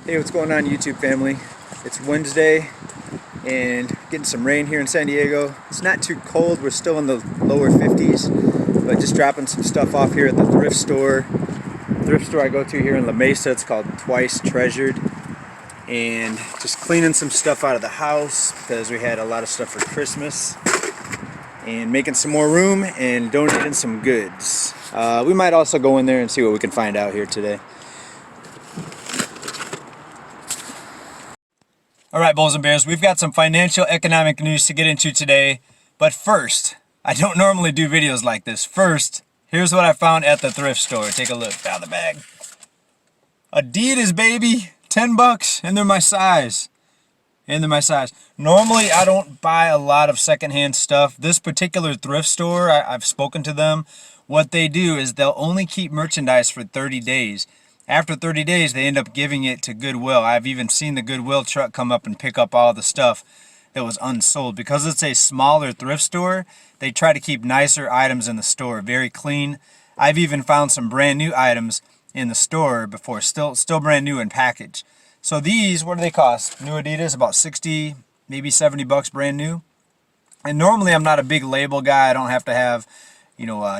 Hey, what's going on, YouTube family? It's Wednesday and getting some rain here in San Diego. It's not too cold, we're still in the lower 50s, but just dropping some stuff off here at the thrift store. Thrift store I go to here in La Mesa, it's called Twice Treasured. And just cleaning some stuff out of the house because we had a lot of stuff for Christmas. And making some more room and donating some goods. We might also go in there and see what we can find out here today. All right, Bulls and Bears, we've got some financial economic news to get into today. But first, I don't normally do videos like this. First, here's what I found at the thrift store. Take a look. Found the bag. Adidas, baby. 10 bucks, and they're my size. Normally, I don't buy a lot of secondhand stuff. This particular thrift store, I've spoken to them. What they do is they'll only keep merchandise for 30 days. After 30 days, they end up giving it to Goodwill. I've even seen the Goodwill truck come up and pick up all the stuff that was unsold. Because it's a smaller thrift store, they try to keep nicer items in the store, very clean. I've even found some brand new items in the store before, still brand new in package. So these, what do they cost? New Adidas, about 60, maybe 70 bucks brand new. And normally I'm not a big label guy. I don't have to have,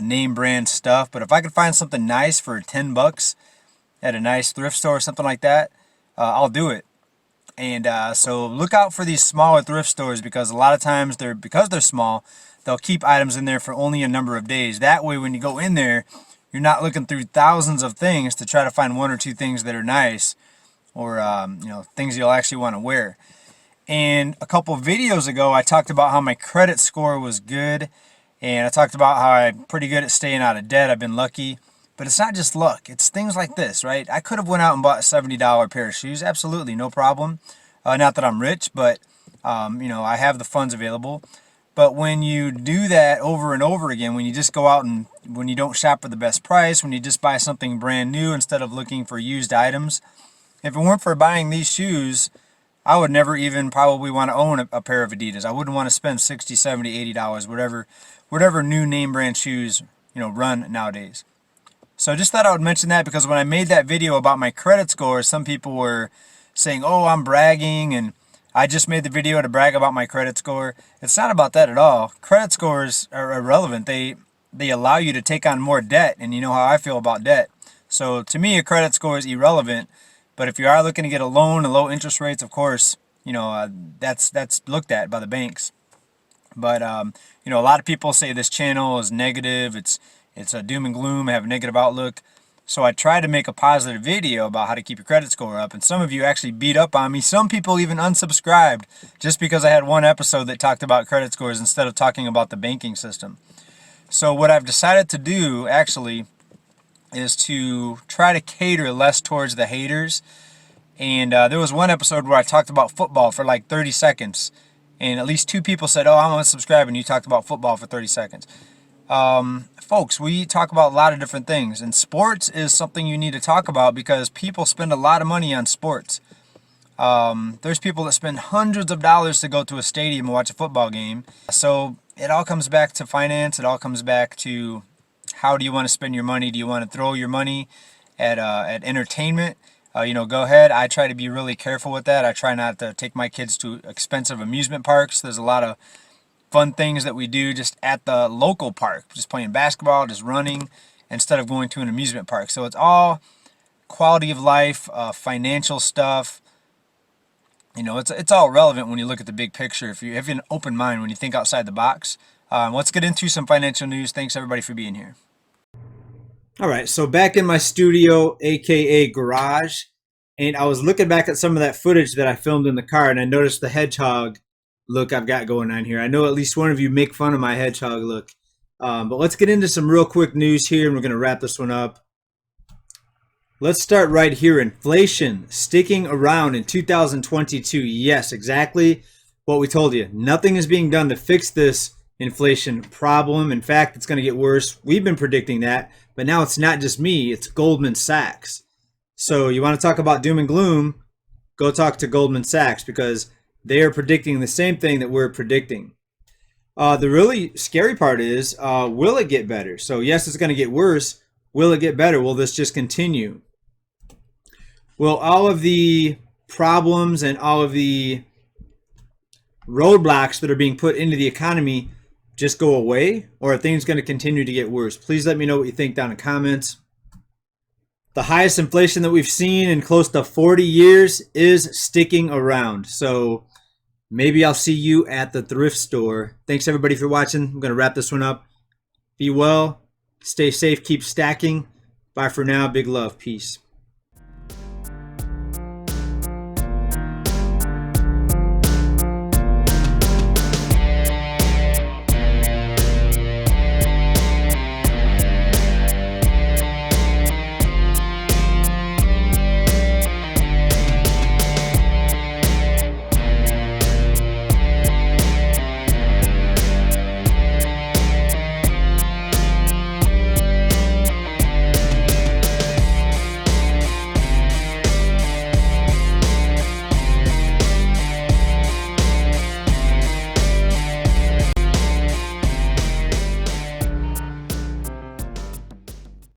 name brand stuff. But if I could find something nice for 10 bucks at a nice thrift store or something like that, I'll do it. And so look out for these smaller thrift stores because a lot of times because they're small, they'll keep items in there for only a number of days. That way when you go in there, you're not looking through thousands of things to try to find one or two things that are nice or things you'll actually want to wear. And a couple of videos ago, I talked about how my credit score was good, and I talked about how I'm pretty good at staying out of debt. I've been lucky, but it's not just luck. It's things like this, right? I could have went out and bought a $70 pair of shoes, absolutely, no problem. Not that I'm rich, but I have the funds available. But when you do that over and over again, when you just go out and when you don't shop for the best price, when you just buy something brand new instead of looking for used items, if it weren't for buying these shoes, I would never even probably want to own a pair of Adidas. I wouldn't want to spend $60, $70, $80, whatever new name brand shoes, run nowadays. So I just thought I would mention that because when I made that video about my credit score, some people were saying, oh, I'm bragging and I just made the video to brag about my credit score. It's not about that at all. Credit scores are irrelevant. They allow you to take on more debt, and you know how I feel about debt. So to me, a credit score is irrelevant. But if you are looking to get a loan and low interest rates, of course, that's looked at by the banks. But a lot of people say this channel is negative. It's a doom and gloom. I have a negative outlook. So I tried to make a positive video about how to keep your credit score up. And some of you actually beat up on me. Some people even unsubscribed just because I had one episode that talked about credit scores instead of talking about the banking system. So what I've decided to do actually is to try to cater less towards the haters. And there was one episode where I talked about football for like 30 seconds. And at least 2 people said, oh, I'm unsubscribing. You talked about football for 30 seconds. Folks, we talk about a lot of different things, and sports is something you need to talk about because people spend a lot of money on sports. There's people that spend hundreds of dollars to go to a stadium and watch a football game. So it all comes back to finance. It all comes back to how do you want to spend your money? Do you want to throw your money at entertainment? Go ahead. I try to be really careful with that. I try not to take my kids to expensive amusement parks. There's a lot of fun things that we do just at the local park, just playing basketball, just running, instead of going to an amusement park. So it's all quality of life, financial stuff. It's all relevant when you look at the big picture. If you have an open mind, when you think outside the box. Let's get into some financial news. Thanks everybody for being here. All right, so back in my studio, aka garage, and I was looking back at some of that footage that I filmed in the car, and I noticed the hedgehog look I've got going on here. I know at least one of you make fun of my hedgehog look. But let's get into some real quick news here, and we're going to wrap this one up. Let's start right here. Inflation sticking around in 2022. Yes, exactly what we told you. Nothing is being done to fix this inflation problem. In fact, it's going to get worse. We've been predicting that, but now it's not just me, it's Goldman Sachs. So you want to talk about doom and gloom, go talk to Goldman Sachs because they are predicting the same thing that we're predicting. The really scary part is, will it get better? So yes, it's going to get worse. Will it get better? Will this just continue? Will all of the problems and all of the roadblocks that are being put into the economy just go away, or are things going to continue to get worse? Please let me know what you think down in the comments. The highest inflation that we've seen in close to 40 years is sticking around. So maybe I'll see you at the thrift store. Thanks everybody for watching. I'm going to wrap this one up. Be well, stay safe, keep stacking. Bye for now. Big love. Peace.